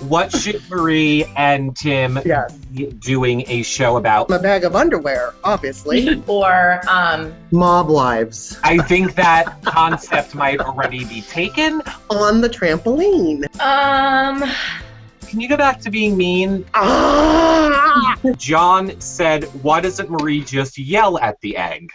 What should Marie and Tim be doing a show about? A bag of underwear, obviously. Or mob wives. I think that concept might already be taken. On the trampoline. Can you go back to being mean? John said, why doesn't Marie just yell at the egg?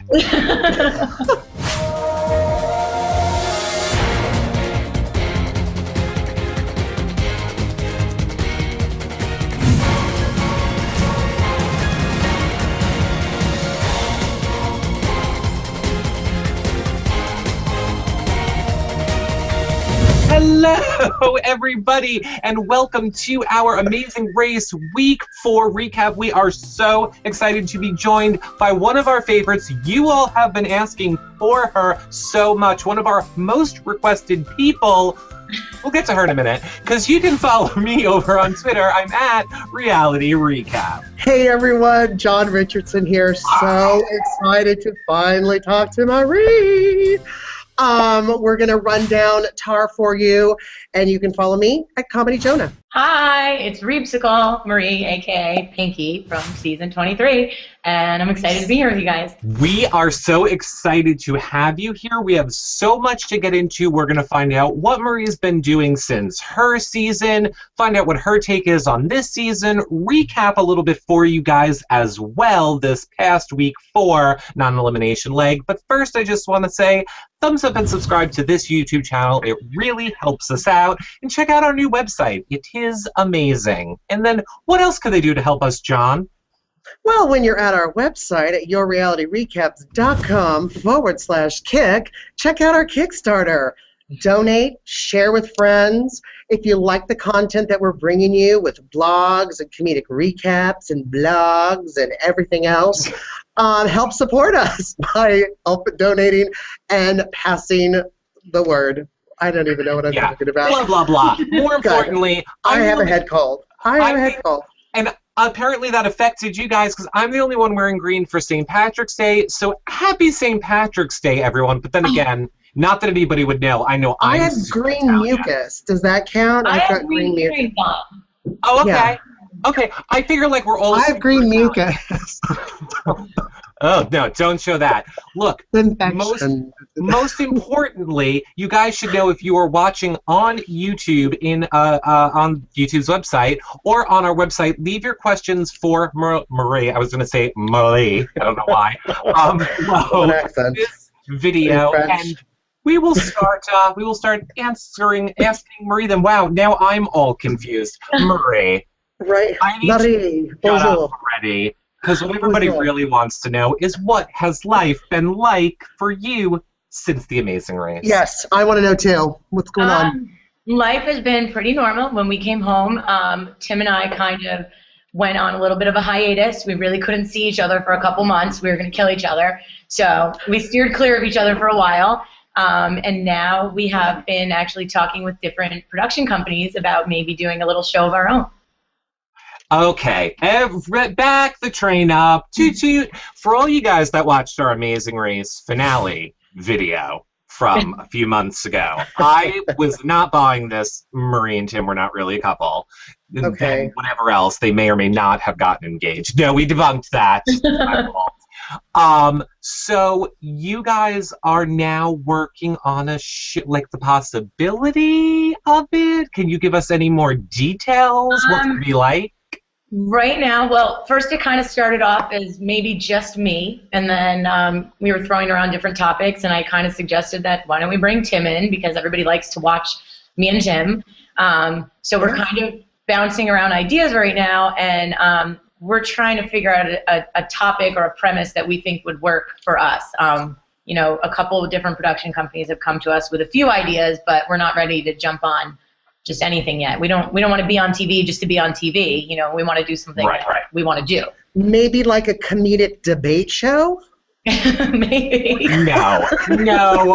Hello, everybody, and welcome to our Amazing Race Week 4 recap. We are so excited to be joined by one of our favorites. You all have been asking for her so much. One of our most requested people. We'll get to her in a minute, because you can follow me over on Twitter. I'm at Reality Recap. Hey, everyone. John Richardson here. So excited to finally talk to Marie. We're going to run down TAR for you, and you can follow me at Comedy Jonah. Hi, it's Reebsicle Marie, a.k.a. Pinky from season 23, and I'm excited to be here with you guys. We are so excited to have you here. We have so much to get into. We're going to find out what Marie's been doing since her season, find out what her take is on this season, recap a little bit for you guys as well this past week for non-elimination leg. But first, I just want to say, thumbs up and subscribe to this YouTube channel. It really helps us out. And check out our new website. It is amazing. And then what else could they do to help us, John? Well, when you're at our website at yourrealityrecaps.com/kick, check out our Kickstarter. Donate, share with friends. If you like the content that we're bringing you with blogs and comedic recaps and blogs and everything else, help support us by donating and passing the word. I don't even know what I'm talking about. Blah, blah, blah. More importantly, I have a head cold. I have a head cold. And apparently that affected you guys because I'm the only one wearing green for St. Patrick's Day. So happy St. Patrick's Day, everyone. But then again, not that anybody would know. I know I have green mucus. Does that count? I've got green mucus. Oh, okay. Yeah. Okay. I figure like we're all. I have green mucus. Oh, no, don't show that. Look, most importantly, you guys should know if you are watching on YouTube on YouTube's website or on our website, leave your questions for Marie. I was going to say Marie. I don't know why. Below this video, and we will start asking Marie then. Wow, now I'm all confused. Marie. Right. I need Marie. to shut up already. Because what everybody really wants to know is what has life been like for you since The Amazing Race? Yes, I want to know too. What's going on? Life has been pretty normal. When we came home, Tim and I kind of went on a little bit of a hiatus. We really couldn't see each other for a couple months. We were going to kill each other. So we steered clear of each other for a while. And now we have been actually talking with different production companies about maybe doing a little show of our own. Okay, back the train up. Toot. For all you guys that watched our Amazing Race finale video from a few months ago, I was not buying this. Marie and Tim were not really a couple. Okay. And whatever else, they may or may not have gotten engaged. No, we debunked that. My fault. So you guys are now working on a like the possibility of it. Can you give us any more details? What would it be like? Right now, well, first it kind of started off as maybe just me, and then we were throwing around different topics, and I kind of suggested that why don't we bring Tim in, because everybody likes to watch me and Tim. So we're kind of bouncing around ideas right now, and we're trying to figure out a topic or a premise that we think would work for us. You know, a couple of different production companies have come to us with a few ideas, but we're not ready to jump on just anything yet. We don't want to be on TV just to be on TV. You know, we want to do something that we want to do. Maybe like a comedic debate show? Maybe. No,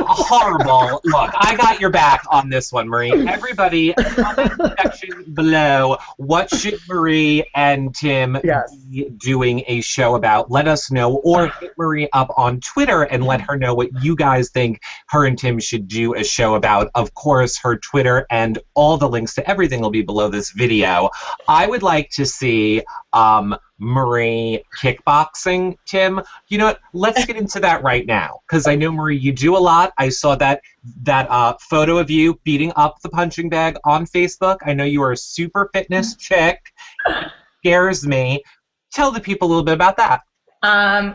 horrible. Look, I got your back on this one, Marie. Everybody, comment section below. What should Marie and Tim be doing a show about? Let us know, or hit Marie up on Twitter and let her know what you guys think her and Tim should do a show about. Of course, her Twitter and all the links to everything will be below this video. I would like to see Marie kickboxing. Tim, you know what? Let's get into that right now, because I know, Marie, you do a lot. I saw that photo of you beating up the punching bag on Facebook. I know you are a super fitness chick. It scares me. Tell the people a little bit about that.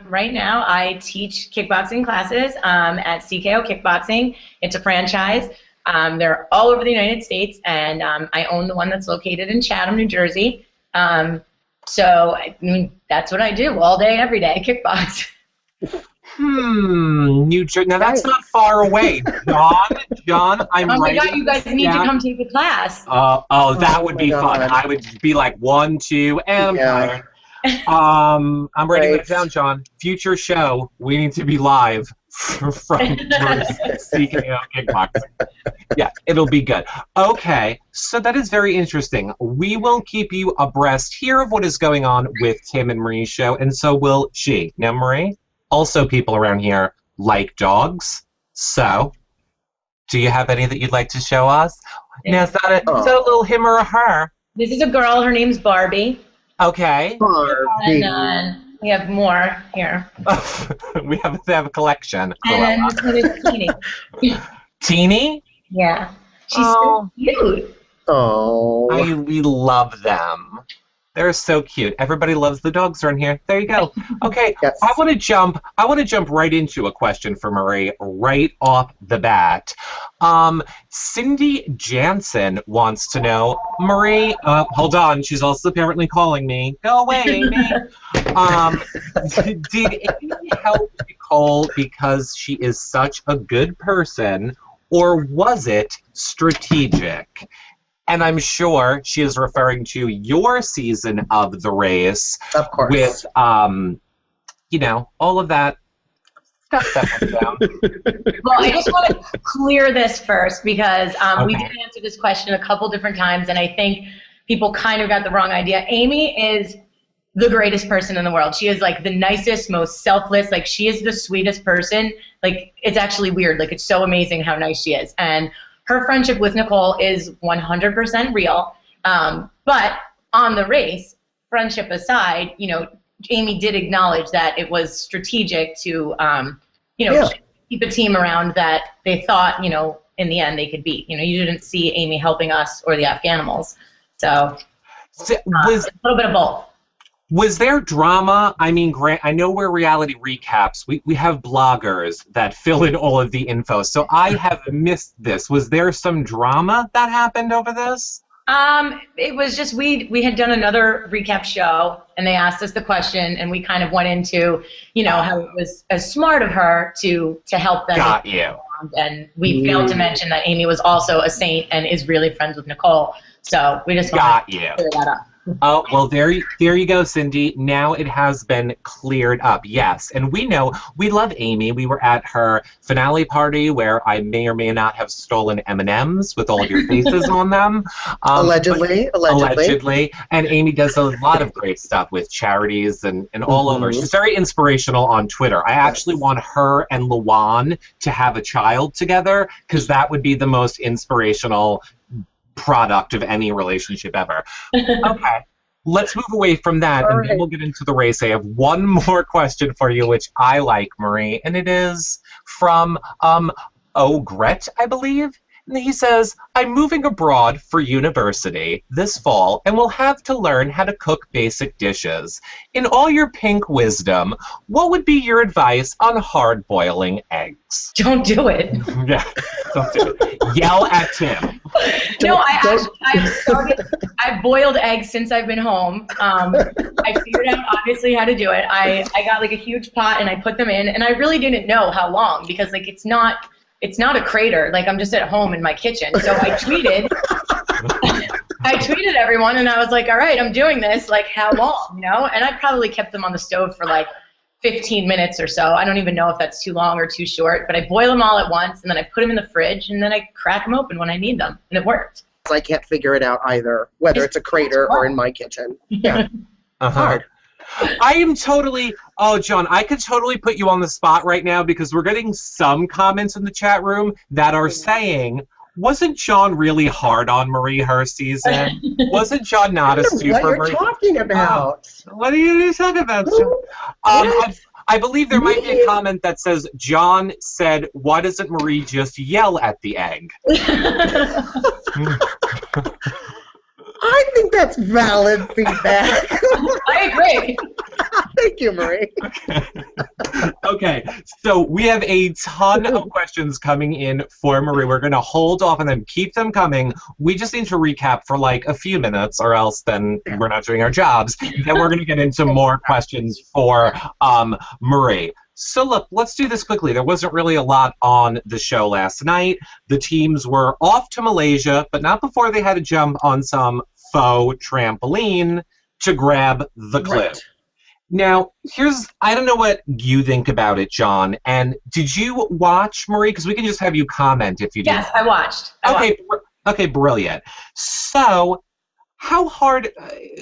Right now, I teach kickboxing classes at CKO Kickboxing. It's a franchise. They're all over the United States, and I own the one that's located in Chatham, New Jersey. So, I mean, that's what I do all day, every day, kickbox. New Jersey. Now, that's not far away. John, I'm oh my writing God, you guys need to come take a class. That would be fun. I would be like 1, 2, and I'm tired. I'm writing it down, John. Future show, we need to be live from CKO Kickboxing. Yeah, it'll be good. Okay, so that is very interesting. We will keep you abreast here of what is going on with Tim and Marie's show, and so will she. Now, Marie, also people around here like dogs, so do you have any that you'd like to show us? Now, is that a little him or a her? This is a girl. Her name's Barbie. Okay. Barbie. And we have more here. we have a collection. And then this one is Teeny. Teeny? Yeah. She's so cute. Oh. We love them. They're so cute. Everybody loves the dogs around here. There you go. Okay, yes. I want to jump right into a question for Marie right off the bat. Cindy Jansen wants to know, Marie, hold on, she's also apparently calling me. Go away, Amy. Did Amy help Nicole because she is such a good person, or was it strategic? And I'm sure she is referring to your season of the race. Of course. With, you know, all of that stuff that went down. Well, I just want to clear this first because we did answer this question a couple different times, and I think people kind of got the wrong idea. Amy is the greatest person in the world. She is, like, the nicest, most selfless. Like, she is the sweetest person. Like, it's actually weird. Like, it's so amazing how nice she is. And her friendship with Nicole is 100% real. But on the race, friendship aside, you know, Amy did acknowledge that it was strategic to, you know, keep a team around that they thought, you know, in the end they could beat. You know, you didn't see Amy helping us or the Afghanimals. So a little bit of both. Was there drama? I mean, Grant, I know we're reality recaps. We have bloggers that fill in all of the info, so I have missed this. Was there some drama that happened over this? It was just we had done another recap show, and they asked us the question, and we kind of went into, you know, how it was as smart of her to help them. Got you. And we failed to mention that Amy was also a saint and is really friends with Nicole. So we just wanted to clear that up. Oh, well, there you go, Cindy. Now it has been cleared up, yes. And we know, we love Amy. We were at her finale party where I may or may not have stolen M&Ms with all of your faces on them. Allegedly. And Amy does a lot of great stuff with charities and all over. She's very inspirational on Twitter. I actually want her and Luan to have a child together, because that would be the most inspirational product of any relationship ever. Okay, let's move away from that, and then we'll get into the race. I have one more question for you, which I like, Marie, and it is from Ogret, I believe. And he says, I'm moving abroad for university this fall and will have to learn how to cook basic dishes. In all your pink wisdom, what would be your advice on hard-boiling eggs? Don't do it. Yeah, don't do it. Yell at Tim. No, I've boiled eggs since I've been home. I figured out obviously how to do it. I got like a huge pot and I put them in, and I really didn't know how long, because like it's not a crater. Like, I'm just at home in my kitchen. So I tweeted everyone, and I was like, all right, I'm doing this. Like, how long, you know? And I probably kept them on the stove for like 15 minutes or so. I don't even know if that's too long or too short, but I boil them all at once, and then I put them in the fridge, and then I crack them open when I need them, and it worked. I can't figure it out either, whether it's a crater or in my kitchen. Yeah. Hard. I am totally, John, I could totally put you on the spot right now because we're getting some comments in the chat room that are saying, wasn't John really hard on Marie her season? Wasn't John not a super What you're talking about? What are you talking about, John? I believe there might be a comment that says, John said, why doesn't Marie just yell at the egg? I think that's valid feedback. I agree. Thank you, Marie. Okay, so we have a ton of questions coming in for Marie. We're going to hold off on them, keep them coming. We just need to recap for like a few minutes, or else then we're not doing our jobs. Then we're going to get into more questions for Marie. So look, let's do this quickly. There wasn't really a lot on the show last night. The teams were off to Malaysia, but not before they had to jump on some faux trampoline to grab the clue. Right. Now, I don't know what you think about it, John, and did you watch, Marie? Because we can just have you comment if you did. Yes, I watched. Okay, brilliant. So, how hard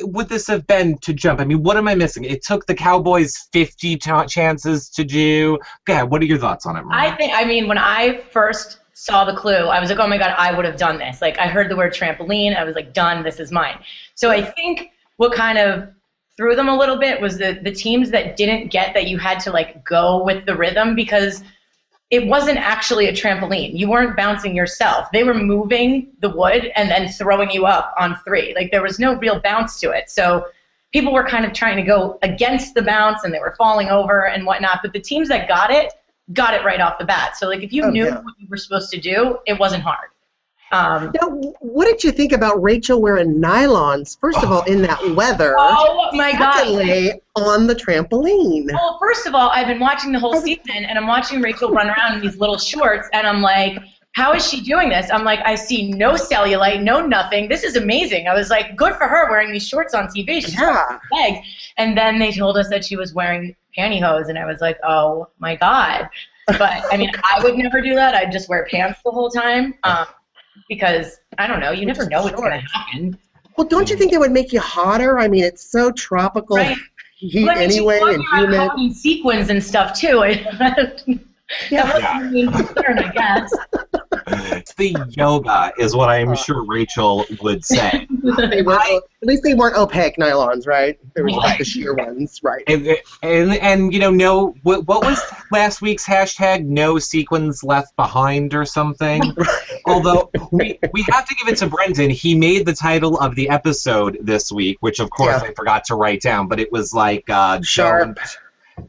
would this have been to jump? I mean, what am I missing? It took the Cowboys 50 chances to do. Okay, what are your thoughts on it, Marie? When I first saw the clue, I was like, oh my God, I would have done this. Like, I heard the word trampoline. I was like, done, this is mine. So I think what kind of threw them a little bit was the teams that didn't get that you had to, like, go with the rhythm, because it wasn't actually a trampoline. You weren't bouncing yourself. They were moving the wood and then throwing you up on 3. Like, there was no real bounce to it. So people were kind of trying to go against the bounce, and they were falling over and whatnot. But the teams that got it right off the bat. So, like, if you knew what you were supposed to do, it wasn't hard. Now, what did you think about Rachel wearing nylons, first of all, in that weather? Oh, my God. Secondly, on the trampoline. Well, first of all, I've been watching the whole season, and I'm watching Rachel run around in these little shorts, and I'm like, how is she doing this? I'm like, I see no cellulite, no nothing. This is amazing. I was like, good for her wearing these shorts on TV. She's legs. And then they told us that she was wearing pantyhose, and I was like, oh, my God. But, I mean, I would never do that. I'd just wear pants the whole time. Because, I don't know, you never know what's going to happen. Well, don't you think it would make you hotter? I mean, it's so tropical heat anyway, and humid. And sequins and stuff, too. That was main concern, I guess. The yoga is what I'm sure Rachel would say. At least they weren't opaque nylons, right? They were like the sheer ones, right? And you know, what was last week's hashtag? No sequins left behind or something. Although we have to give it to Brendan. He made the title of the episode this week, which of course I forgot to write down, but it was like sharp.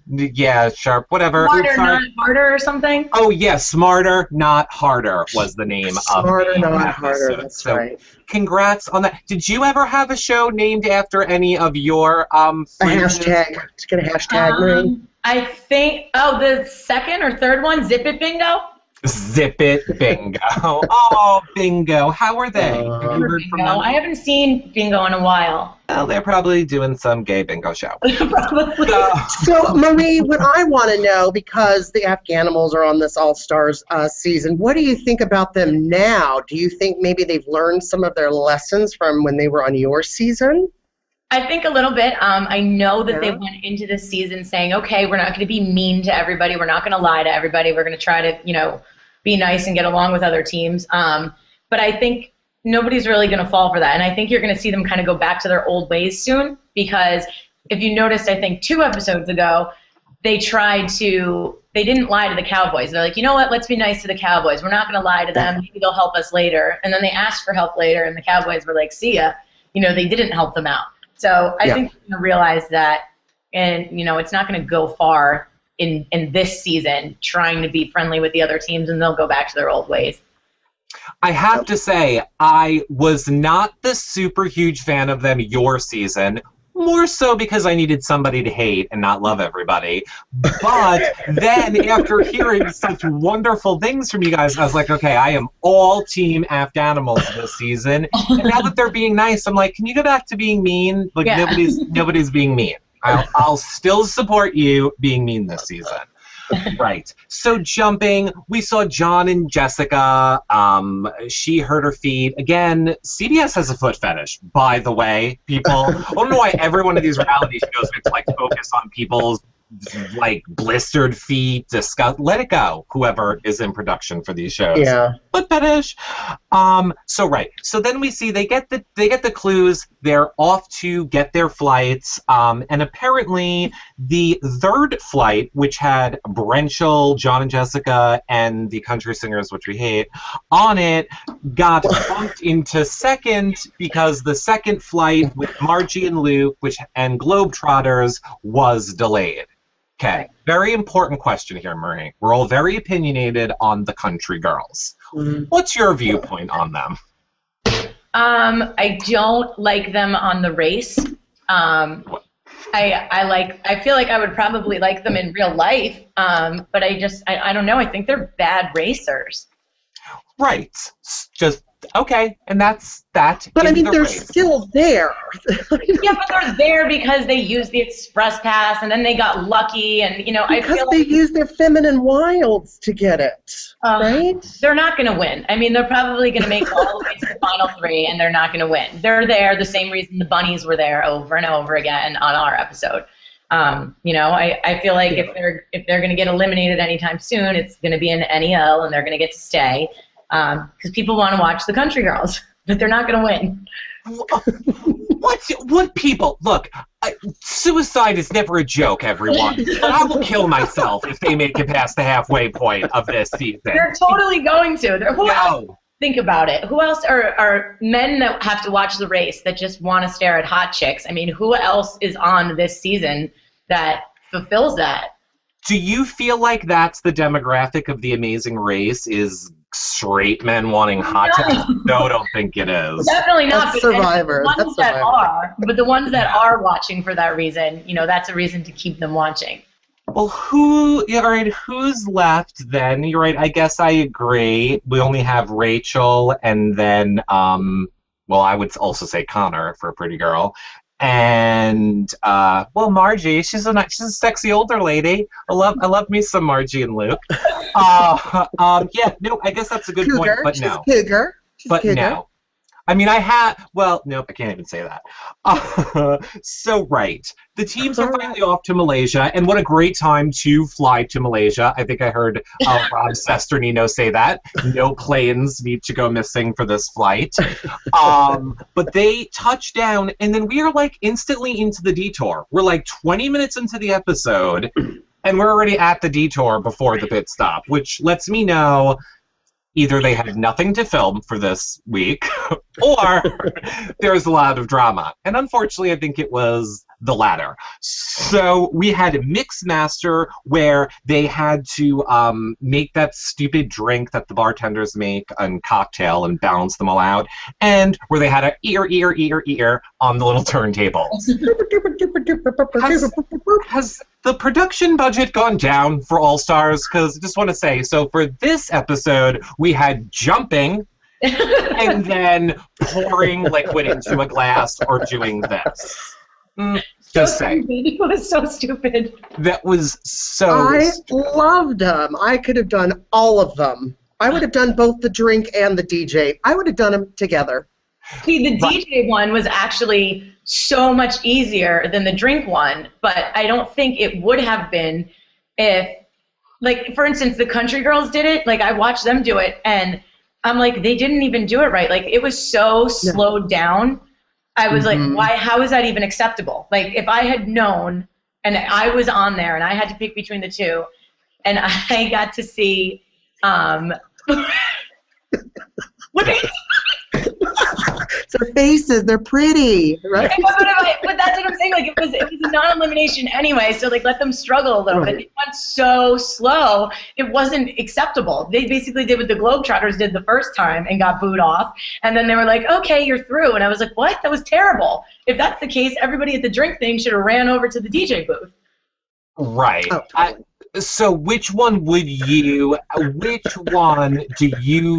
Yeah, sharp, whatever. Smarter, not harder or something? Oh, yeah, Smarter, Not Harder was the name of Smarter, Not Harder, that's right. Congrats on that. Did you ever have a show named after any of your a hashtag. Let's get a hashtag, Marie. I think, the second or third one, Zip It Bingo? Zip It Bingo. Oh, Bingo. How are they? Have you heard from them? I haven't seen Bingo in a while. Well, they're probably doing some gay bingo show. Probably. So, Marie, what I want to know, because the Afghanimals are on this All-Stars season, what do you think about them now? Do you think maybe they've learned some of their lessons from when they were on your season? I think a little bit. I know that they went into this season saying, okay, we're not going to be mean to everybody. We're not going to lie to everybody. We're going to try to, be nice and get along with other teams. But I think nobody's really going to fall for that. And I think you're going to see them kind of go back to their old ways soon, because if you noticed, I think 2 episodes ago, they didn't lie to the Cowboys. They're like, you know what, let's be nice to the Cowboys. We're not going to lie to them. Maybe they'll help us later. And then they asked for help later, and the Cowboys were like, see ya. They didn't help them out. So I think you're going to realize that, and, it's not going to go far in this season trying to be friendly with the other teams, and they'll go back to their old ways. I have to say, I was not the super huge fan of them your season, more so because I needed somebody to hate and not love everybody. But then after hearing such wonderful things from you guys, I was like, okay, I am all team Afghanimals this season. And now that they're being nice, I'm like, can you go back to being mean? Like, nobody's being mean. I'll still support you being mean this season. Right. So jumping, we saw John and Jessica. She hurt her feet. Again, CBS has a foot fetish, by the way, people. I don't know why every one of these reality shows have to like focus on people's like blistered feet, let it go, whoever is in production for these shows. Yeah. Foot fetish. So then we see they get the clues, they're off to get their flights, and apparently the third flight, which had Brenchel, John and Jessica, and the country singers, which we hate, on it, got bumped into second because the second flight with Margie and Luke, and Globetrotters, was delayed. Okay, very important question here, Marie. We're all very opinionated on the country girls. Mm-hmm. What's your viewpoint on them? I don't like them on the race. I feel like I would probably like them in real life, but I don't know. I think they're bad racers. Right. Just okay, and that's that. But I mean, they're still there. Yeah, but they're there because they used the express pass, and then they got lucky, and I feel like they used their feminine wilds to get it, right? They're not going to win. I mean, they're probably going to make all the way to the final three, and they're not going to win. They're there the same reason the bunnies were there over and over again on our episode. I feel like if they're going to get eliminated anytime soon, it's going to be an NEL, and they're going to get to stay. Because people want to watch the country girls, but they're not going to win. What people? Look, suicide is never a joke, everyone. But I will kill myself if they make it past the halfway point of this season. They're totally going to. Who else? Think about it. Who else are men that have to watch the race that just want to stare at hot chicks? I mean, who else is on this season that fulfills that? Do you feel like that's the demographic of The Amazing Race, is straight men wanting hot chicks? No, I don't think it is. Definitely not. That's Survivor. But the ones that are watching for that reason, that's a reason to keep them watching. Well, who's left then? You're right, I guess I agree. We only have Rachel and then, I would also say Connor for a pretty girl. And Margie, she's a sexy older lady. I love me some Margie and Luke. I guess that's a good point, but she's no. Cougar. No. I mean, nope, I can't even say that. Right. The teams are finally off to Malaysia, and what a great time to fly to Malaysia. I think I heard Rob Sesternino say that. No planes need to go missing for this flight. But they touch down, and then we are like instantly into the detour. We're like 20 minutes into the episode, and we're already at the detour before the pit stop, which lets me know either they had nothing to film for this week, or there's a lot of drama. And unfortunately, I think it was the latter. So we had a mix master where they had to make that stupid drink that the bartenders make and cocktail and balance them all out, and where they had an ear on the little turntable. Has the production budget gone down for All Stars? Because I just want to say, so for this episode, we had jumping and then pouring liquid into a glass or doing this. Just saying. It was so stupid. That was so I loved them. I could have done all of them. I would have done both the drink and the DJ. I would have done them together. See, the DJ one was actually so much easier than the drink one, but I don't think it would have been if, like, for instance, the country girls did it. Like, I watched them do it, and I'm like, they didn't even do it right. Like, it was so slowed down. I was like, why? How is that even acceptable? Like, if I had known, and I was on there, and I had to pick between the two, and I got to see, what? Their faces, they're pretty, right? But that's what I'm saying. Like, it was a non-elimination anyway, so like let them struggle a little bit. It went so slow, it wasn't acceptable. They basically did what the Globetrotters did the first time and got booed off, and then they were like, okay, you're through. And I was like, what? That was terrible. If that's the case, everybody at the drink thing should have ran over to the DJ booth. Right. Oh. So which one do you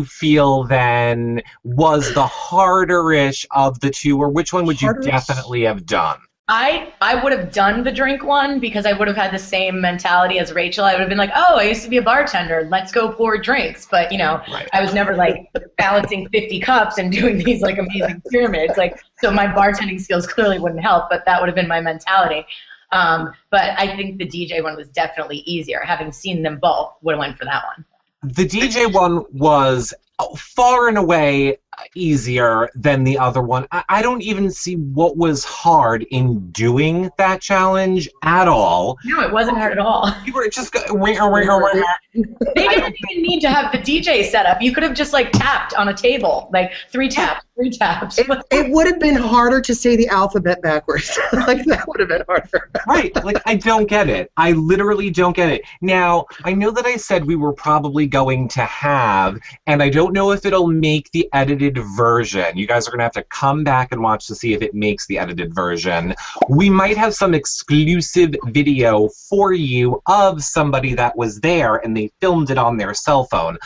feel then was the harder-ish of the two, or which one would you definitely have done? I would have done the drink one because I would have had the same mentality as Rachel. I would have been like, oh, I used to be a bartender. Let's go pour drinks. But, Right. I was never like balancing 50 cups and doing these like amazing pyramids. Like, so my bartending skills clearly wouldn't help, but that would have been my mentality. But I think the DJ one was definitely easier. Having seen them both, would have went for that one. The DJ one was far and away easier than the other one. I don't even see what was hard in doing that challenge at all. No, it wasn't hard at all. You were just They didn't even need to have the DJ set up. You could have just like tapped on a table, like 3 taps, 3 taps. It would have been harder to say the alphabet backwards. Like, that would have been harder. Right. Like, I don't get it. I literally don't get it. Now, I know that I said we were probably going to have, and I don't know if it'll make the edited version. You guys are going to have to come back and watch to see if it makes the edited version. We might have some exclusive video for you of somebody that was there and they filmed it on their cell phone.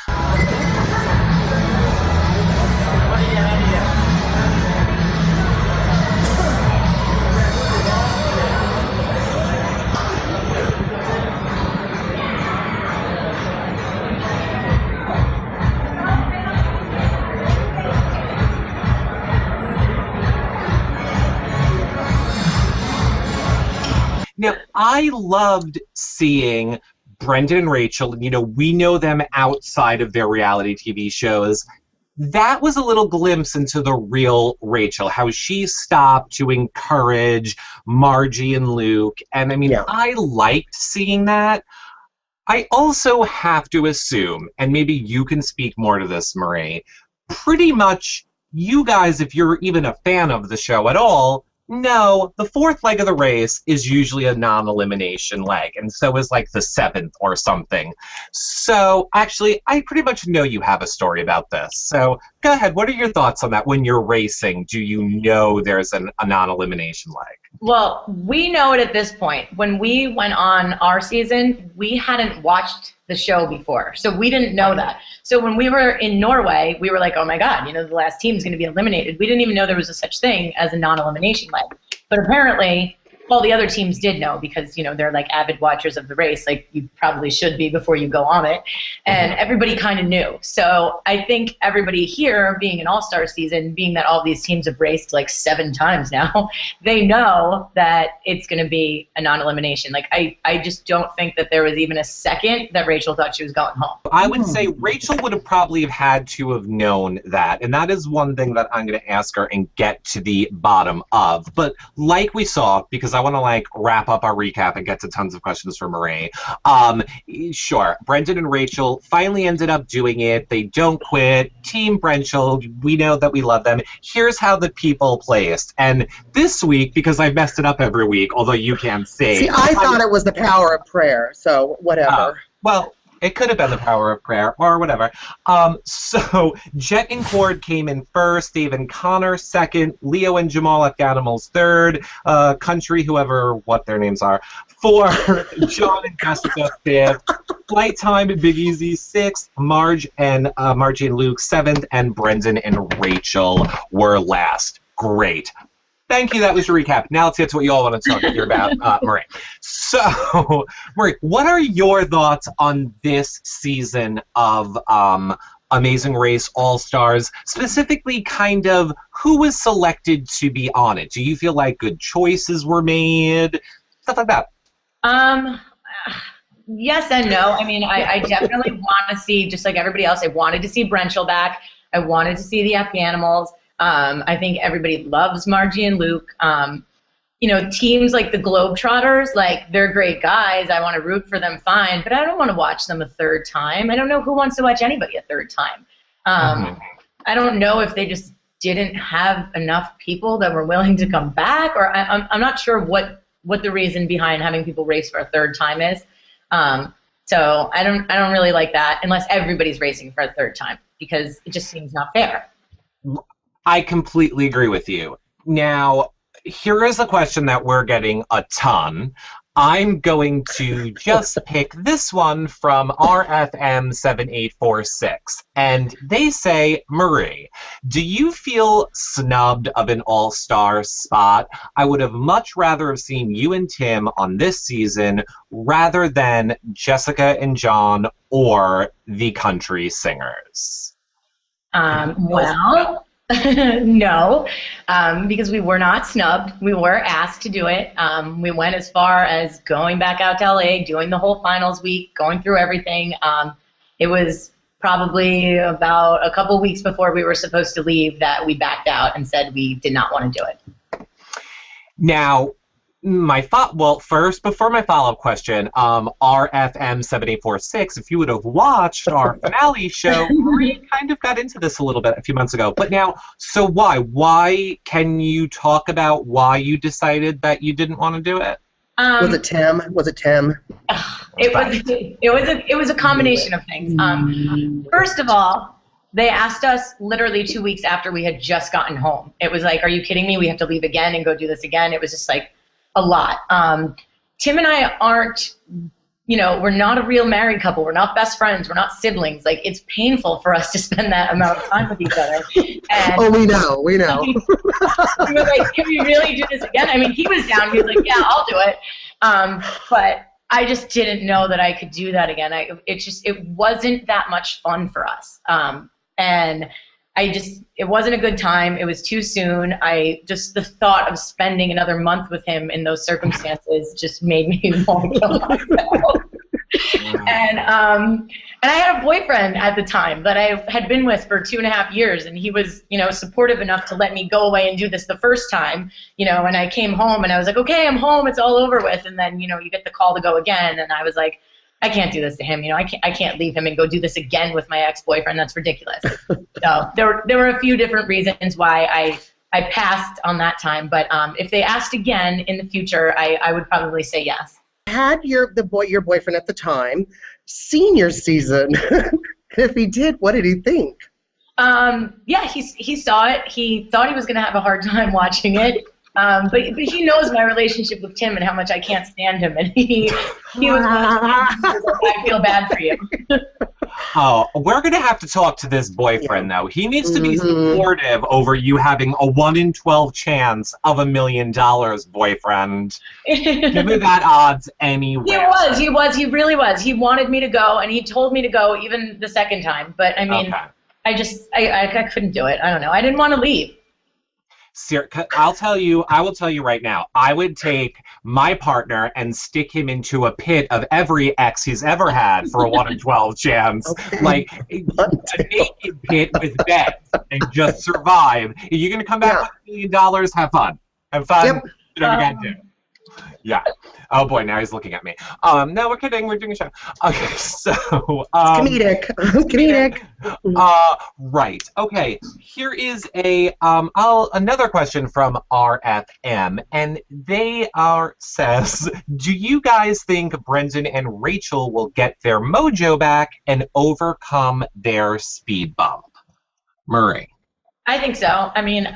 Now, I loved seeing Brendan and Rachel. We know them outside of their reality TV shows. That was a little glimpse into the real Rachel, how she stopped to encourage Margie and Luke. And, Yeah. I liked seeing that. I also have to assume, and maybe you can speak more to this, Marie, pretty much you guys, if you're even a fan of the show at all, no, the 4th leg of the race is usually a non-elimination leg, and so is like the 7th or something. So, actually, I pretty much know you have a story about this. So, go ahead. What are your thoughts on that when you're racing? Do you know there's a non-elimination leg? Well, we know it at this point. When we went on our season, we hadn't watched the show before, so we didn't know that. So when we were in Norway, we were like, oh my God, the last team is going to be eliminated. We didn't even know there was a such thing as a non-elimination leg. But apparently, all the other teams did know because, they're like avid watchers of the race, like you probably should be before you go on it. And everybody kind of knew. So I think everybody here, being an all-star season, being that all these teams have raced like 7 times now, they know that it's going to be a non-elimination. Like, I just don't think that there was even a second that Rachel thought she was going home. I would say Rachel would have probably have had to have known that. And that is one thing that I'm going to ask her and get to the bottom of. But like we saw, because I want to wrap up our recap and get to tons of questions from Marie. Sure, Brendan and Rachel finally ended up doing it. They don't quit. Team Brenchel, we know that we love them. Here's how the people placed. And this week, because I've messed it up every week, although you can't See, I thought it was the power of prayer, so whatever. Well, it could have been the power of prayer, or whatever. So, Jet and Cord came in first, Dave and Connor second, Leo and Jamal Afghanimals third, Country, whoever, what their names are, fourth, John and Jessica fifth, Flight Time and Big Easy sixth, Margie and Luke seventh, and Brendan and Rachel were last. Great. Thank you. That was your recap. Now let's get to what you all want to talk here about, Marie. So, Marie, what are your thoughts on this season of Amazing Race All-Stars? Specifically, kind of who was selected to be on it? Do you feel like good choices were made? Stuff like that. Yes and no. I definitely want to see, just like everybody else, I wanted to see Brenchel back. I wanted to see the Afghanimals. I think everybody loves Margie and Luke. Teams like the Globetrotters, they're great guys. I want to root for them, fine, but I don't want to watch them a 3rd time. I don't know who wants to watch anybody a 3rd time. I don't know if they just didn't have enough people that were willing to come back, or I'm not sure what the reason behind having people race for a 3rd time is. So I don't really like that unless everybody's racing for a 3rd time, because it just seems not fair. I completely agree with you. Now, here is a question that we're getting a ton. I'm going to just pick this one from RFM 7846. And they say, Marie, do you feel snubbed of an all-star spot? I would have much rather have seen you and Tim on this season rather than Jessica and John or the country singers. Well, no, because we were not snubbed. We were asked to do it. We went as far as going back out to LA, doing the whole finals week, going through everything. It was probably about a couple weeks before we were supposed to leave that we backed out and said we did not want to do it. Now, first, before my follow-up question, RFM 7846, if you would have watched our finale show, Marie kind of got into this a little bit a few months ago. But now, so why? Why can you talk about why you decided that you didn't want to do it? Was it Tim? It was a combination of things. First of all, they asked us literally 2 weeks after we had just gotten home. It was like, are you kidding me? We have to leave again and go do this again. It was just like a lot. Tim and I aren't, we're not a real married couple. We're not best friends. We're not siblings. Like, it's painful for us to spend that amount of time with each other. And we know. We were like, can we really do this again? I mean, he was down. He was like, yeah, I'll do it. But I just didn't know that I could do that again. It wasn't that much fun for us. And it wasn't a good time. It was too soon. The thought of spending another month with him in those circumstances just made me want to kill myself. And I had a boyfriend at the time that I had been with for 2.5 years, and he was, supportive enough to let me go away and do this the first time, and I came home and I was like, okay, I'm home, it's all over with. And then, you get the call to go again, and I was like, I can't do this to him. I can't leave him and go do this again with my ex-boyfriend. That's ridiculous. So there were a few different reasons why I passed on that time. But if they asked again in the future, I would probably say yes. Had your boyfriend at the time seen your season? If he did, what did he think? Yeah, he saw it. He thought he was going to have a hard time watching it. But he knows my relationship with Tim and how much I can't stand him, and he was like, I feel bad for you. Oh, we're going to have to talk to this boyfriend, though. He needs to be supportive over you having a 1 in 12 chance of $1 million, boyfriend. Give me that odds anywhere. He really was. He wanted me to go, and he told me to go even the second time. But, I mean, okay. I couldn't do it. I don't know. I didn't want to leave. I will tell you right now, I would take my partner and stick him into a pit of every ex he's ever had for a 1 in 12 chance. Okay. Like a naked pit with beds and just survive. If you're going to come back with $1 million, have fun. Have fun. Yep. Do whatever you got to do. Yeah. Oh boy, now he's looking at me. No, we're kidding. We're doing a show. Okay, so comedic. Right. Okay. Here is another question from RFM, and they says, do you guys think Brendan and Rachel will get their mojo back and overcome their speed bump? Marie. I think so. I mean,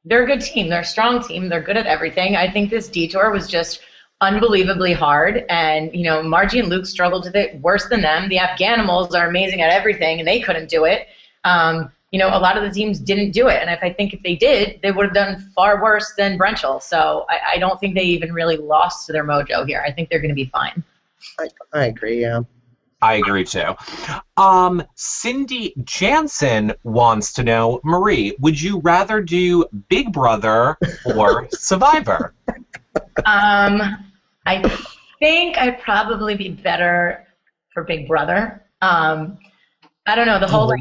they're a good team. They're a strong team. They're good at everything. I think this detour was just unbelievably hard. And, Margie and Luke struggled with it worse than them. The Afghanimals are amazing at everything, and they couldn't do it. A lot of the teams didn't do it. And I think if they did, they would have done far worse than Brenchel. So I don't think they even really lost their mojo here. I think they're going to be fine. I agree, yeah. I agree, too. Cindy Jansen wants to know, Marie, would you rather do Big Brother or Survivor? I think I'd probably be better for Big Brother. I don't know, the whole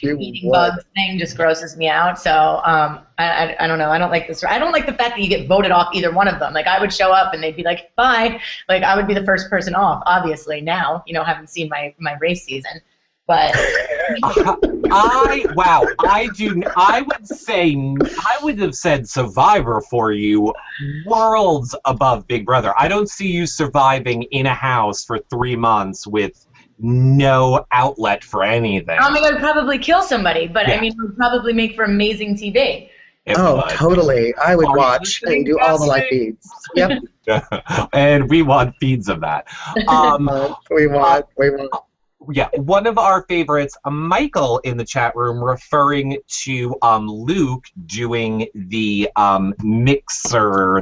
eating bugs thing just grosses me out. So I don't know. I don't like this. I don't like the fact that you get voted off either one of them. Like, I would show up and they'd be like, bye. Like, I would be the first person off, obviously, now, haven't seen my race season. But I would have said Survivor for you, worlds above Big Brother. I don't see you surviving in a house for 3 months with no outlet for anything. I mean, I'd probably kill somebody, but yeah. I mean, it would probably make for amazing TV. It Oh, would. totally. I would Are you watch and listening, do all the live Destiny? feeds. Yep. And we want feeds of that. Um, We uh, want. yeah, one of our favorites, Michael in the chat room, referring to Luke doing the Mixmaster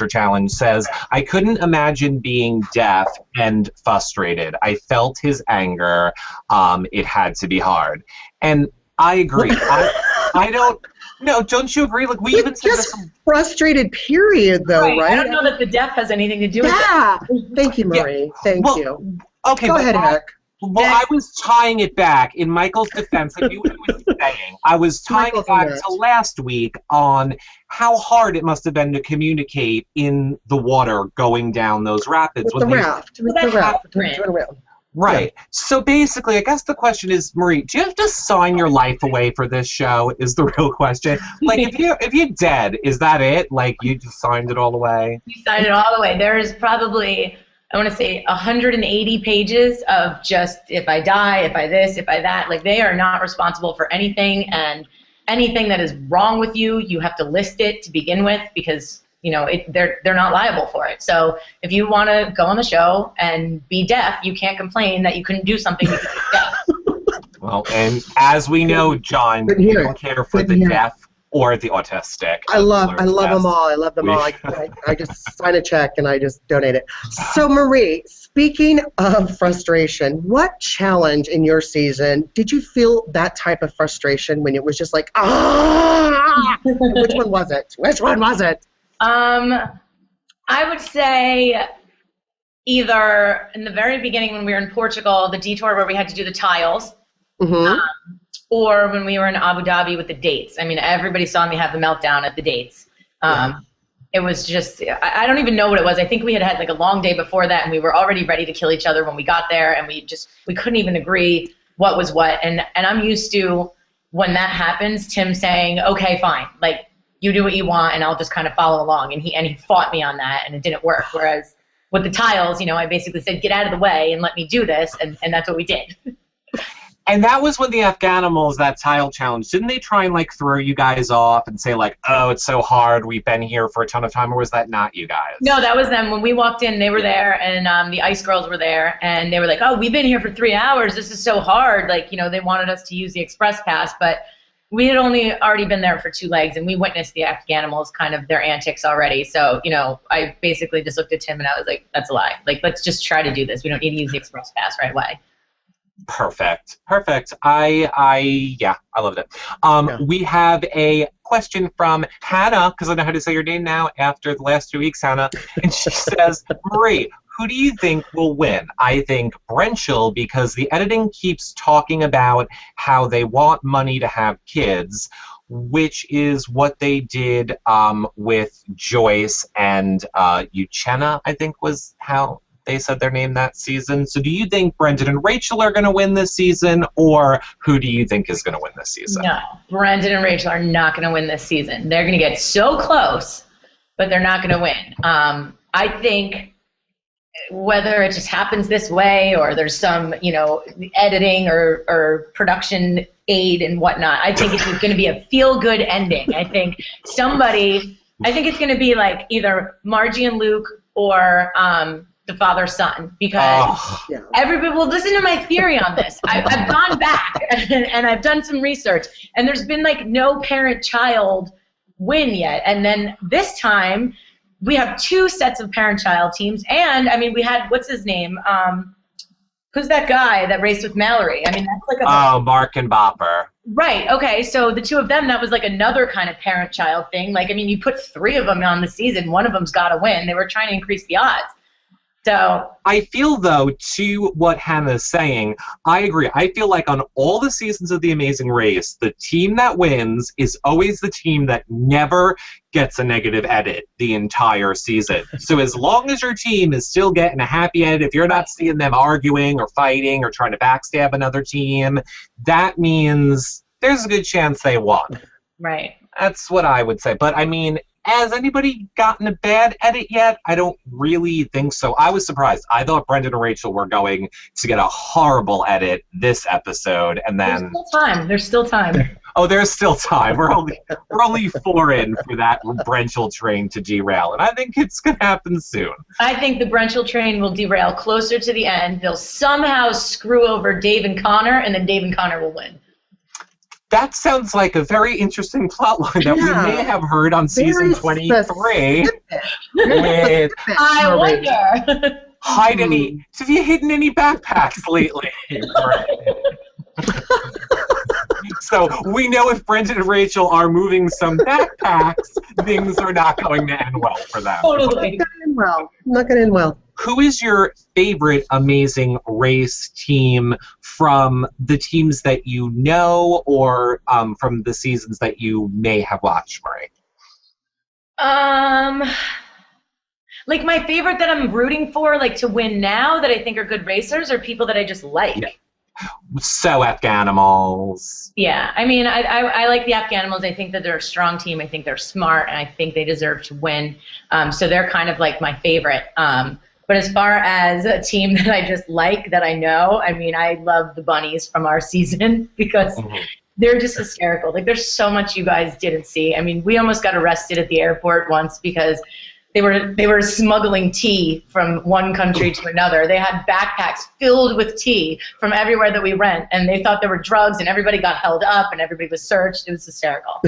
challenge, says, I couldn't imagine being deaf and frustrated. I felt his anger. It had to be hard. And I agree. I don't. No, don't you agree? Like we even said Just this. frustrated, period, though, right? I don't know that the deaf has anything to do with it. Yeah. Thank you, Marie. Thank you. Okay, Go but ahead, Eric. Well, I was tying it back in Michael's defense. I knew what he was saying. I was tying it back to last week on how hard it must have been to communicate in the water going down those rapids. With the raft. Right. Yeah. So basically, I guess the question is, Marie, do you have to sign your life away for this show? Is the real question. Like, if you're dead, is that it? Like, you just signed it all away? You signed it all away. There is probably, I want to say, 180 pages of just if I die, if I this, if I that. Like, they are not responsible for anything, and anything that is wrong with you, you have to list it to begin with because, you know, they're not liable for it. So if you want to go on the show and be deaf, you can't complain that you couldn't do something because you're deaf. Well, and as we know, John, you don't care for the deaf or the autistic. I love them all. I love them all. I just sign a check and I just donate it. So, Marie, speaking of frustration, what challenge in your season did you feel that type of frustration when it was just like, ah? Which one was it? Which one was it? I would say either in the very beginning when we were in Portugal, the detour where we had to do the tiles, or when we were in Abu Dhabi with the dates. I mean, everybody saw me have the meltdown at the dates. It was just, I don't even know what it was. I think we had like a long day before that, and we were already ready to kill each other when we got there, and we couldn't even agree what was what. And I'm used to when that happens, Tim saying, okay, fine, like, you do what you want, and I'll just kind of follow along. And he fought me on that, and it didn't work. Whereas with the tiles, you know, I basically said, get out of the way and let me do this, and that's what we did. And that was when the Afghanimals, that tile challenge, didn't they try and, like, throw you guys off and say, like, oh, it's so hard, we've been here for a ton of time, or was that not you guys? No, that was them. When we walked in, they were there, and the Ice Girls were there, and they were like, oh, we've been here for 3 hours, this is so hard. Like, you know, they wanted us to use the Express Pass, but we had already been there for 2 legs, and we witnessed the Afghanimals kind of their antics already. So, you know, I basically just looked at Tim and I was like, that's a lie. Like, let's just try to do this. We don't need to use the Express Pass right away. Perfect. I loved it. We have a question from Hannah, because I know how to say your name now after the last 2 weeks, Hannah. And she says, Marie, who do you think will win? I think Brenchel, because the editing keeps talking about how they want money to have kids, which is what they did with Joyce and Uchenna, I think was how they said their name that season. So do you think Brendan and Rachel are going to win this season, or who do you think is going to win this season? No, Brendan and Rachel are not going to win this season. They're going to get so close, but they're not going to win. I think whether it just happens this way or there's some, you know, editing or production aid and whatnot, I think it's going to be a feel-good ending. I think it's going to be like either Margie and Luke or the father-son, because everybody will listen to my theory on this. I've gone back and I've done some research, and there's been like no parent-child win yet. And then this time we have 2 sets of parent-child teams, and I mean we had, what's his name? Who's that guy that raced with Mallory? I mean, that's like Mark and Bopper. Right. Okay. So the 2 of them, that was like another kind of parent-child thing. Like, I mean, you put 3 of them on the season, one of them's got to win. They were trying to increase the odds. So I feel, though, to what Hannah's saying, I agree. I feel like on all the seasons of The Amazing Race, the team that wins is always the team that never gets a negative edit the entire season. So as long as your team is still getting a happy edit, if you're not seeing them arguing or fighting or trying to backstab another team, that means there's a good chance they won. Right. That's what I would say. But, I mean, has anybody gotten a bad edit yet? I don't really think so. I was surprised. I thought Brendan and Rachel were going to get a horrible edit this episode, and then... There's still time. Oh, there's still time. We're only 4 in for that Brenchel train to derail, and I think it's going to happen soon. I think the Brenchel train will derail closer to the end. They'll somehow screw over Dave and Connor, and then Dave and Connor will win. That sounds like a very interesting plotline that we may have heard on season 23. With I wonder. Have you hidden any backpacks lately? So we know if Brendan and Rachel are moving some backpacks, things are not going to end well for them. Totally. Not going to end well. Who is your favorite Amazing Race team from the teams that you know or from the seasons that you may have watched, Marie? Like my favorite that I'm rooting for, like to win now, that I think are good racers, or people that I just like. Yeah. So Afghanimals. Yeah, I mean, I like the Afghanimals. I think that they're a strong team. I think they're smart, and I think they deserve to win. So they're kind of like my favorite. But as far as a team that I just like, that I know, I mean, I love the Bunnies from our season because they're just hysterical. Like, there's so much you guys didn't see. I mean, we almost got arrested at the airport once because they were smuggling tea from one country to another. They had backpacks filled with tea from everywhere that we went, and they thought there were drugs, and everybody got held up, and everybody was searched. It was hysterical.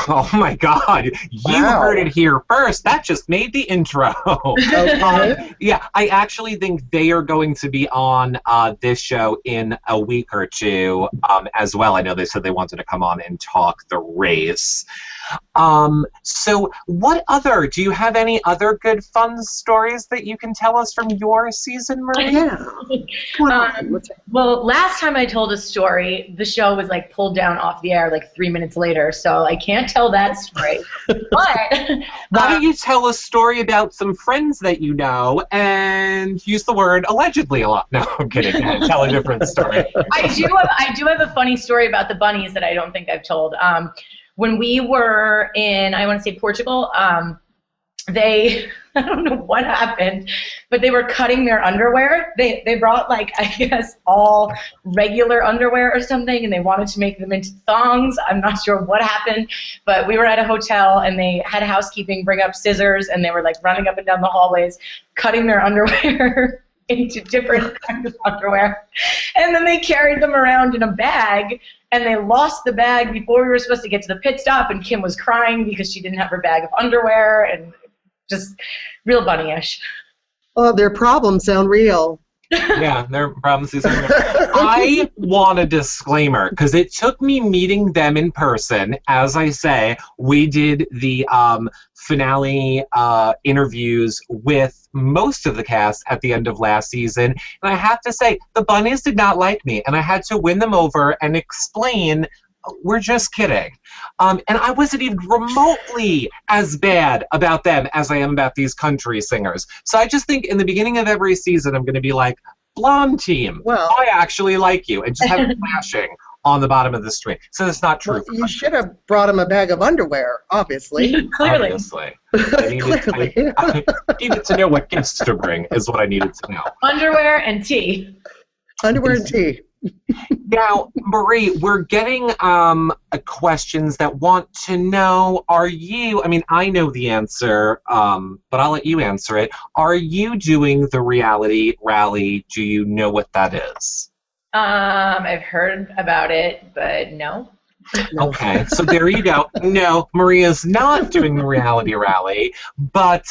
Oh, my God. You heard it here first. That just made the intro. Okay. Yeah, I actually think they are going to be on this show in a week or two as well. I know they said they wanted to come on and talk the race. So do you have any other good fun stories that you can tell us from your season, Marie? Yeah. Well, last time I told a story, the show was like pulled down off the air like 3 minutes later, so I can't tell that story. But why don't you tell a story about some friends that you know and use the word allegedly a lot? No, I'm kidding. Tell a different story. I do have a funny story about the Bunnies that I don't think I've told. When we were in, I want to say Portugal, I don't know what happened, but they were cutting their underwear. They brought, like, I guess, all regular underwear or something, and they wanted to make them into thongs. I'm not sure what happened, but we were at a hotel, and they had housekeeping bring up scissors, and they were, like, running up and down the hallways, cutting their underwear into different kinds of underwear. And then they carried them around in a bag, and they lost the bag before we were supposed to get to the pit stop, and Kim was crying because she didn't have her bag of underwear, and just real bunny-ish. Oh, their problems sound real. Yeah, their problems. I want a disclaimer because it took me meeting them in person. As I say, we did the finale interviews with most of the cast at the end of last season, and I have to say, the Bunnies did not like me, and I had to win them over and explain, we're just kidding. And I wasn't even remotely as bad about them as I am about these country singers. So I just think in the beginning of every season, I'm going to be like, blonde team, I actually like you, and just have it flashing on the bottom of the screen. So it's not true. Well, you should have brought him a bag of underwear, obviously. Clearly. Obviously. I needed to know what gifts to bring is what I needed to know. Underwear and tea. Underwear and tea. Now, Marie, we're getting questions that want to know, I know the answer, but I'll let you answer it. Are you doing the reality rally? Do you know what that is? I've heard about it, but no. Okay, so there you go. No, Maria's not doing the reality rally, but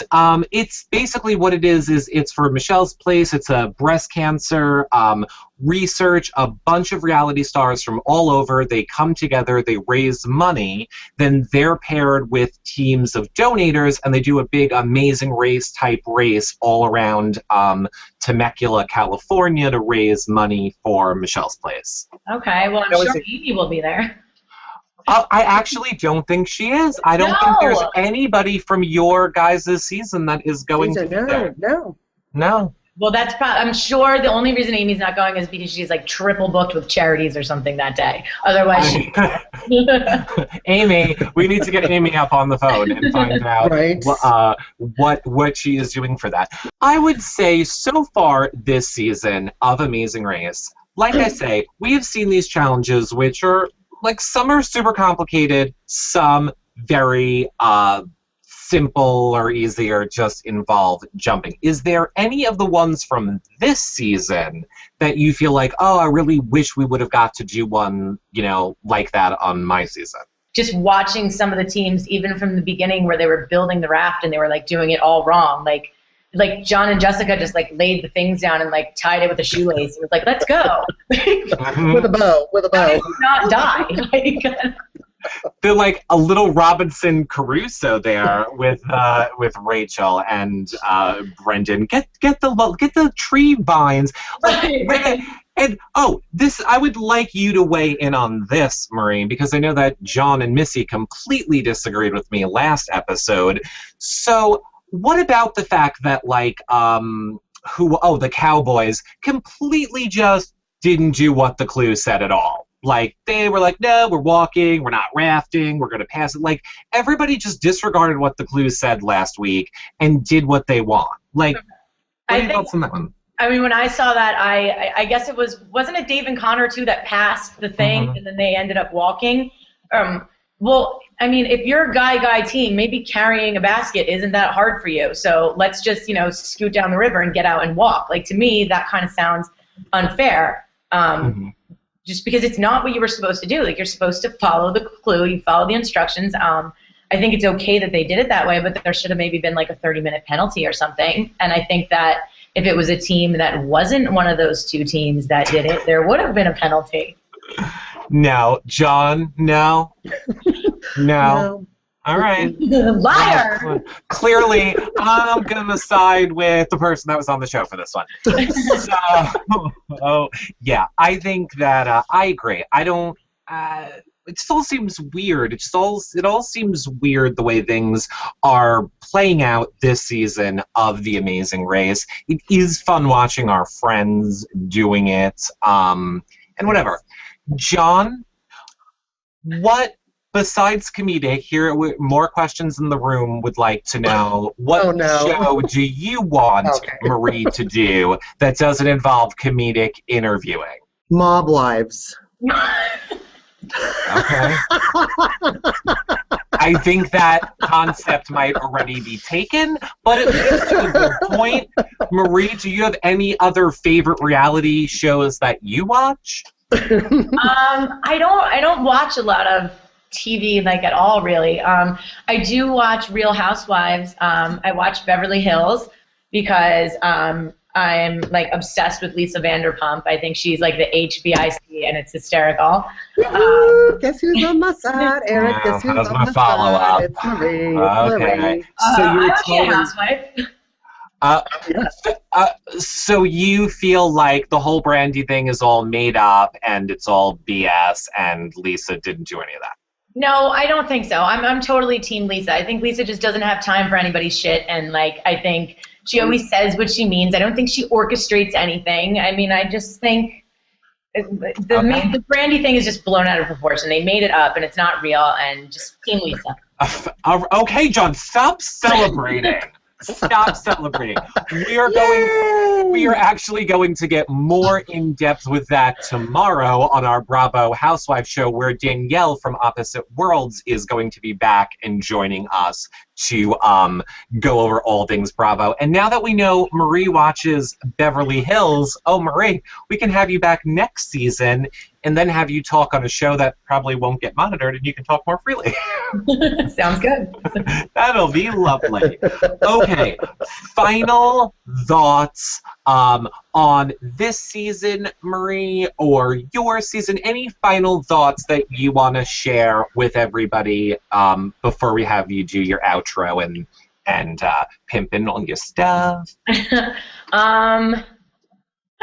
it's basically what it is it's for Michelle's Place. It's a breast cancer research, a bunch of reality stars from all over. They come together, they raise money, then they're paired with teams of donators, and they do a big Amazing Race type race all around Temecula, California to raise money for Michelle's Place. Okay, well, I'm sure Amy will be there. I actually don't think she is. I don't think there's anybody from your guys' season that is going to be there. No. Well, I'm sure the only reason Amy's not going is because she's like triple booked with charities or something that day. Otherwise, Amy, we need to get Amy up on the phone and find out what she is doing for that. I would say so far this season of Amazing Race, like I say, we have seen these challenges which are like some are super complicated, some very simple or easier, just involve jumping. Is there any of the ones from this season that you feel like, oh, I really wish we would have got to do one, like that on my season? Just watching some of the teams, even from the beginning where they were building the raft and they were like doing it all wrong. Like John and Jessica just like laid the things down and like tied it with a shoelace. It was like, let's go. With a bow. Not die. They're like a little Robinson Crusoe there with Rachel and Brendan. Get the tree vines. Right. And I would like you to weigh in on this, Maureen, because I know that John and Missy completely disagreed with me last episode. So what about the fact that the Cowboys completely just didn't do what the clue said at all? Like, they were like, no, we're walking, we're not rafting, we're going to pass it. Like, everybody just disregarded what the clue said last week and did what they want. Like, what are your thoughts on that one? I mean, when I saw that, I guess wasn't it Dave and Connor, too, that passed the thing and then they ended up walking? Well, I mean, if you're a guy team, maybe carrying a basket isn't that hard for you. So let's just, scoot down the river and get out and walk. Like, to me, that kind of sounds unfair. Just because it's not what you were supposed to do. Like, you're supposed to follow the clue, you follow the instructions. I think it's okay that they did it that way, but there should have maybe been like a 30-minute penalty or something. And I think that if it was a team that wasn't one of those two teams that did it, there would have been a penalty. No. John, no. No. All right. Liar! Clearly, I'm going to side with the person that was on the show for this one. Yeah, I think that I agree. I don't... it still seems weird. It all seems weird the way things are playing out this season of The Amazing Race. It is fun watching our friends doing it, and whatever. John, what... Besides comedic, here more questions in the room would like to know, what show do you want Marie to do that doesn't involve comedic interviewing? Mob Wives. Okay. I think that concept might already be taken, but at least to a good point. Marie, do you have any other favorite reality shows that you watch? I don't watch a lot of TV like at all, really. I do watch Real Housewives. I watch Beverly Hills because I'm like obsessed with Lisa Vanderpump. I think she's like the HBIC and it's hysterical. Guess who's on my side, Eric? Guess who's on my follow-up? side? It's Marie. Okay. So you're a housewife. So you feel like the whole Brandy thing is all made up and it's all BS and Lisa didn't do any of that? No, I don't think so. I'm totally team Lisa. I think Lisa just doesn't have time for anybody's shit, and I think she always says what she means. I don't think she orchestrates anything. I mean, I just think the Brandy thing is just blown out of proportion. They made it up, and it's not real, and just team Lisa. Okay, John, stop celebrating. Stop celebrating. We are actually going to get more in depth with that tomorrow on our Bravo Housewives show, where Danielle from Opposite Worlds is going to be back and joining us to go over all things Bravo. And now that we know Marie watches Beverly Hills, Marie, we can have you back next season and then have you talk on a show that probably won't get monitored and you can talk more freely. Sounds good. That'll be lovely. Okay, final thoughts on this season, Marie, or your season. Any final thoughts that you want to share with everybody before we have you do your outro and pimping on your stuff?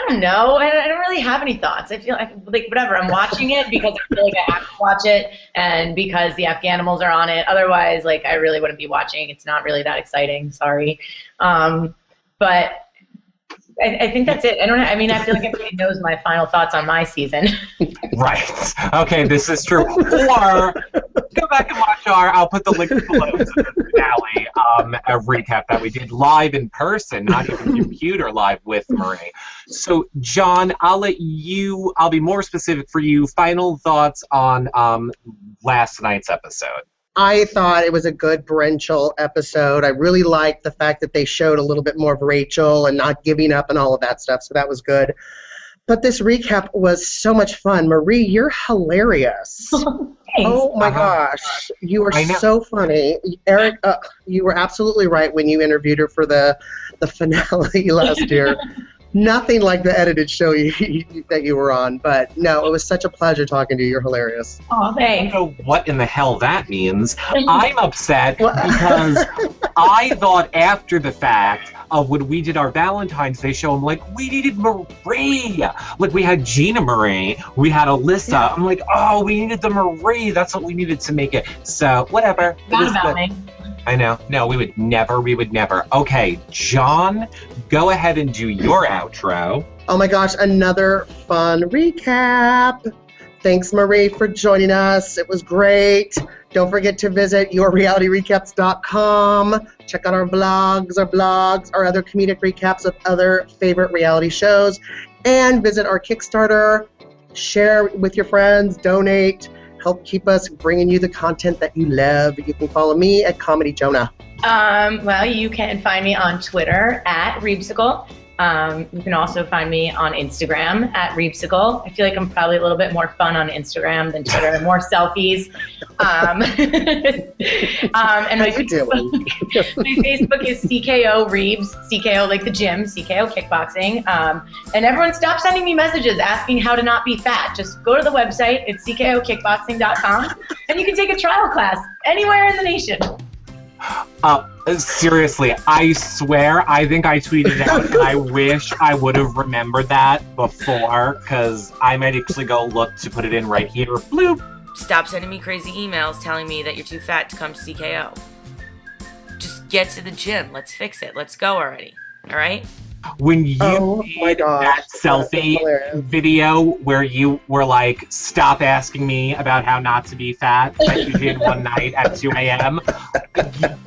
I don't know. I don't really have any thoughts. I feel like whatever. I'm watching it because I feel like I have to watch it, and because the Afghanimals are on it. Otherwise, I really wouldn't be watching. It's not really that exciting. Sorry. But I think that's it. I mean, I feel like everybody knows my final thoughts on my season. Right. Okay, this is true. Or go back and watch I'll put the link below to the finale, a recap that we did live in person, not even computer live with Marie. So, John, I'll be more specific for you. Final thoughts on last night's episode. I thought it was a good parental episode. I really liked the fact that they showed a little bit more of Rachel and not giving up and all of that stuff, so that was good. But this recap was so much fun. Marie, you're hilarious. Oh my gosh. You are so funny. Eric, you were absolutely right when you interviewed her for the finale last year. Nothing like the edited show that you were on, but no, it was such a pleasure talking to you. You're hilarious. Oh, thanks. I don't know what in the hell that means. I'm upset because I thought after the fact of when we did our Valentine's Day show, I'm like, we needed Marie. Like, we had Gina Marie, we had Alyssa. Yeah. I'm like, oh, we needed the Marie. That's what we needed to make it. So, whatever. Not about me. I know. No, we would never. Okay, John, go ahead and do your outro. Oh my gosh, another fun recap. Thanks, Marie, for joining us. It was great. Don't forget to visit yourrealityrecaps.com. Check out our blogs, our other comedic recaps of other favorite reality shows. And visit our Kickstarter. Share with your friends. Donate. Help keep us bringing you the content that you love. You can follow me at Comedy Jonah. Well, you can find me on Twitter at Reebsicle. You can also find me on Instagram at Reebsicle. I feel like I'm probably a little bit more fun on Instagram than Twitter, more selfies. And my Facebook is CKO Reebs, CKO like the gym, CKO Kickboxing. And everyone stop sending me messages asking how to not be fat. Just go to the website, it's CKOkickboxing.com, and you can take a trial class anywhere in the nation. Seriously, I swear, I think I tweeted out, and I wish I would have remembered that before, because I might actually go look to put it in right here. Bloop. Stop sending me crazy emails telling me that you're too fat to come to CKO. Just get to the gym. Let's fix it. Let's go already. All right? When you made that selfie video where you were like, stop asking me about how not to be fat, that you did one night at 2 a.m.,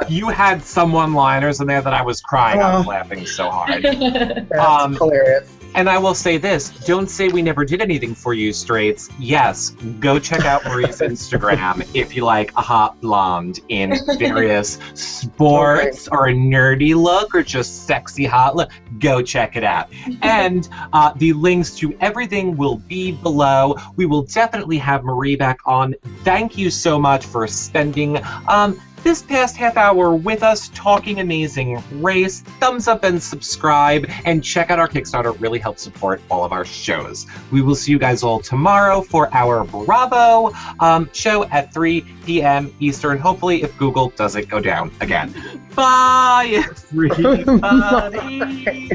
you had some one-liners in there that I was crying. I was laughing so hard. That's hilarious. And I will say this, don't say we never did anything for you, straights. Yes, go check out Marie's Instagram if you like a hot blonde in various sports or a nerdy look or just sexy hot look. Go check it out. And the links to everything will be below. We will definitely have Marie back on. Thank you so much for spending this past half hour with us talking amazing race. Thumbs up and subscribe and check out our Kickstarter. It really helps support all of our shows. We will see you guys all tomorrow for our Bravo show at 3 p.m. Eastern. Hopefully, if Google doesn't go down again. Bye, everybody. Bye.